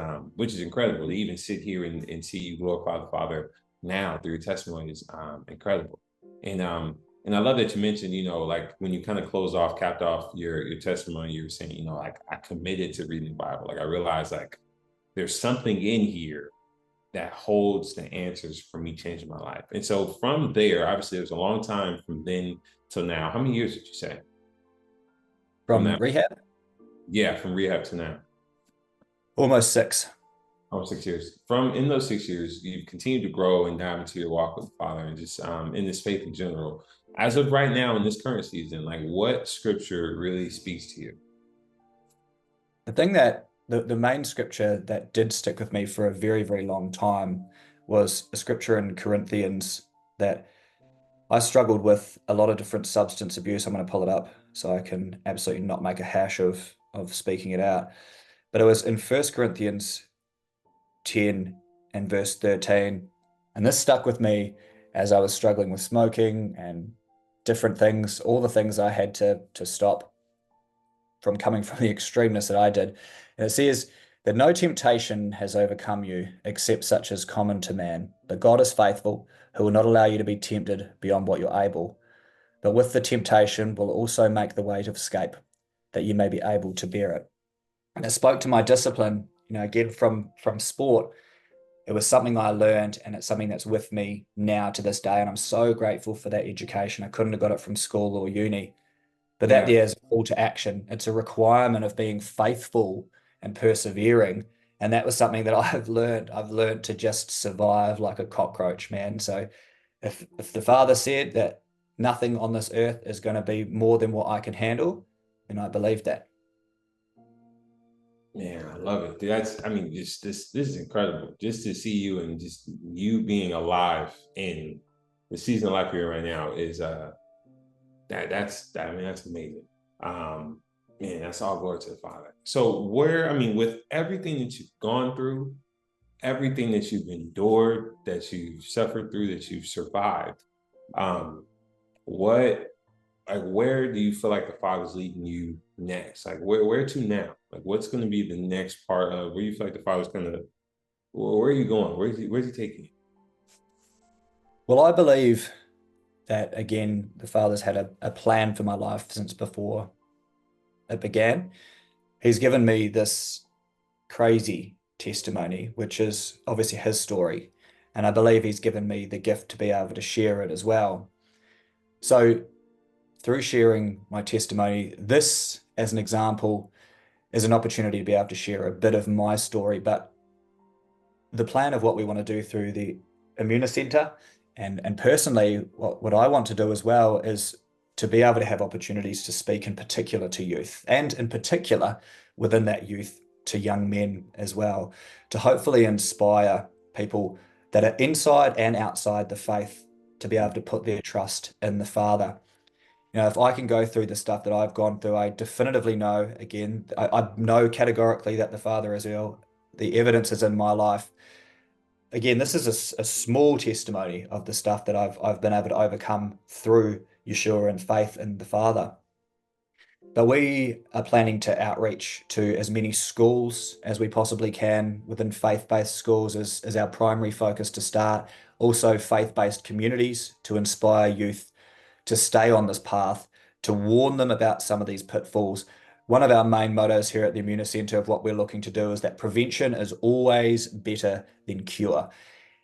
incredible to even sit here and see you glorify the Father now through your testimony is incredible. And I love that you mentioned, like when you kind of capped off your testimony, you were saying, like I committed to reading the Bible. Like I realized like there's something in here that holds the answers for me changing my life. And so from there, obviously, it was a long time from then till now. How many years did you say from From that? rehab, Yeah, from rehab to now. almost 6. Oh, 6 years. From in those 6 years, you've continued to grow and dive into your walk with the Father and just in this faith in general. As of right now, in this current season, like what scripture really speaks to you? The thing that the main scripture that did stick with me for a very, very long time was a scripture in Corinthians that I struggled with a lot of different substance abuse. I'm going to pull it up so I can absolutely not make a hash of speaking it out. But it was in First Corinthians 10 and verse 13. And this stuck with me as I was struggling with smoking and different things, all the things I had to stop from coming from the extremeness that I did. And it says that no temptation has overcome you except such as common to man. But God is faithful, who will not allow you to be tempted beyond what you're able, but with the temptation will also make the way of escape, that you may be able to bear it. And it spoke to my discipline, again from sport. It was something I learned, and it's something that's with me now to this day. And I'm so grateful for that education. I couldn't have got it from school or uni. But that Yeah. there is a call to action. It's a requirement of being faithful and persevering. And that was something that I've learned. I've learned to just survive like a cockroach, man. So if the Father said that nothing on this earth is going to be more than what I can handle, then I believe that. Man, I love it. Just this is incredible. Just to see you and just you being alive in the season of life you're in right now is that's amazing. Man, that's all glory to the Father. So where, I mean, with everything that you've gone through, everything that you've endured, that you've suffered through, that you've survived, um, what like where do you feel like the Father's leading you next? Like where to now? Like what's going to be the next part of where you feel like the Father's gonna where are you going? Where's he taking you? Well, I believe that, again, the Father's had a plan for my life since before it began. He's given me this crazy testimony, which is obviously his story. And I believe he's given me the gift to be able to share it as well. So through sharing my testimony, this, as an example, is an opportunity to be able to share a bit of my story. But the plan of what we want to do through the Immunocenter, and personally, what I want to do as well is to be able to have opportunities to speak in particular to youth, and in particular within that youth to young men as well, to hopefully inspire people that are inside and outside the faith to be able to put their trust in the Father. You know, if I can go through the stuff that I've gone through, I definitively know, again, I know categorically that the Father is real. The evidence is in my life. Again, this is a small testimony of the stuff that I've been able to overcome through Yeshua and faith in the Father. But we are planning to outreach to as many schools as we possibly can within faith-based schools as our primary focus to start. Also faith-based communities to inspire youth to stay on this path, to warn them about some of these pitfalls. One of our main mottos here at the Immunocenter of what we're looking to do is that prevention is always better than cure.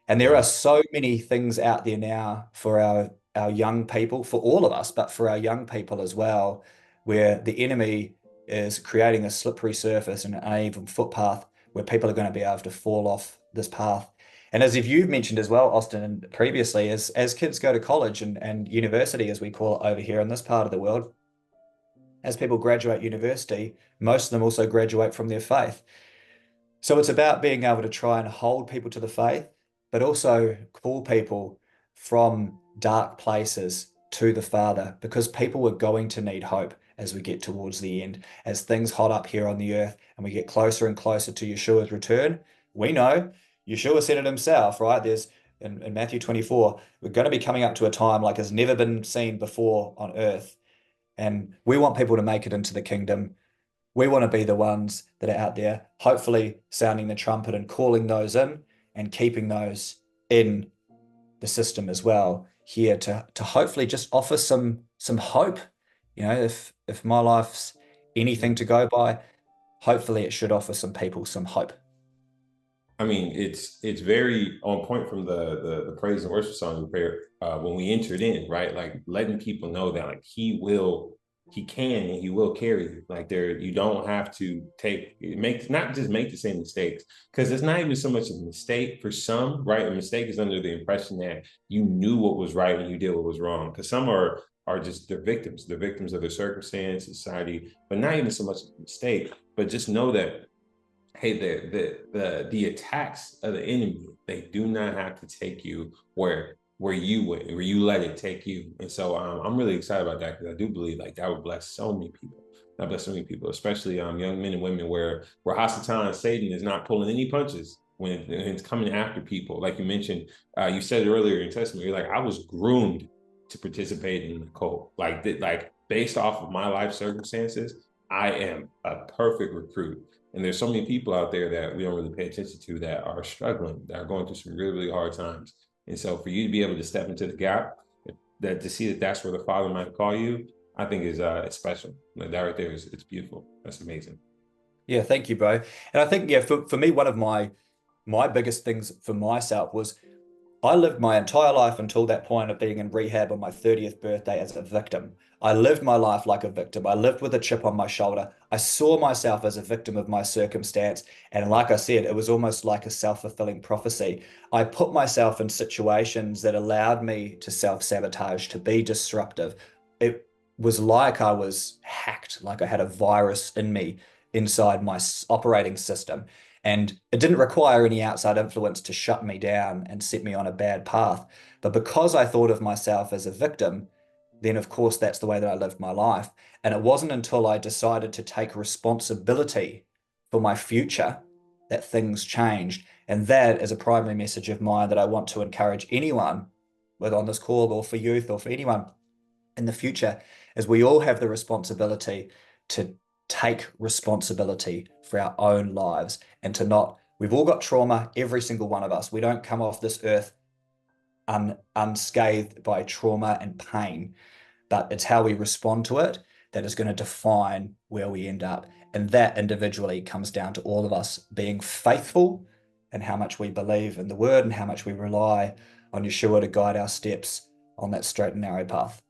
And there are so many things out there now for our young people, for all of us, but for our young people as well, where the enemy is creating a slippery surface and an uneven footpath where people are going to be able to fall off this path. And as if you've mentioned as well, Austin, and previously, as kids go to college and university, as we call it over here in this part of the world, as people graduate university, most of them also graduate from their faith. So it's about being able to try and hold people to the faith, but also call people from dark places to the Father, because people are going to need hope as we get towards the end, as things hot up here on the earth and we get closer and closer to Yeshua's return. We know Yeshua said it himself, right? There's in Matthew 24, we're going to be coming up to a time like has never been seen before on earth. And we want people to make it into the kingdom. We want to be the ones that are out there, hopefully sounding the trumpet and calling those in and keeping those in the system as well, here to hopefully just offer some hope. You know, if my life's anything to go by, hopefully it should offer some people some hope. I mean, it's very on point from the praise and worship song we played when we entered in, right? Like letting people know that like he can and he will carry you. Like you don't have to not just make the same mistakes, because it's not even so much a mistake for some, right? A mistake is under the impression that you knew what was right and you did what was wrong. Because some are just they're victims of their circumstance, society, but not even so much a mistake. But just know that, hey, the attacks of the enemy, they do not have to take you where you went, where you let it take you. And so I'm really excited about that, because I do believe like that would bless so many people. That bless so many people, especially young men and women where Hasatan and Satan is not pulling any punches when it's coming after people. Like you mentioned, you said earlier in your testimony, you're like, I was groomed to participate in the cult. Like based off of my life circumstances, I am a perfect recruit. And there's so many people out there that we don't really pay attention to that are struggling, that are going through some really, really hard times. And so for you to be able to step into the gap, that to see that that's where the Father might call you, I think is it's special. Like that right there it's beautiful. That's amazing. Yeah, thank you, bro. And I think, yeah, for me, one of my biggest things for myself was I lived my entire life until that point of being in rehab on my 30th birthday as a victim. I lived my life like a victim. I lived with a chip on my shoulder. I saw myself as a victim of my circumstance. And like I said, it was almost like a self-fulfilling prophecy. I put myself in situations that allowed me to self-sabotage, to be disruptive. It was like I was hacked, like I had a virus in me inside my operating system. And it didn't require any outside influence to shut me down and set me on a bad path. But because I thought of myself as a victim, then of course that's the way that I lived my life. And it wasn't until I decided to take responsibility for my future that things changed. And that is a primary message of mine that I want to encourage anyone, whether on this call or for youth or for anyone in the future, is we all have the responsibility to take responsibility for our own lives and to not, we've all got trauma, every single one of us. We don't come off this earth unscathed by trauma and pain, but it's how we respond to it that is going to define where we end up. And that individually comes down to all of us being faithful and how much we believe in the word and how much we rely on Yeshua to guide our steps on that straight and narrow path.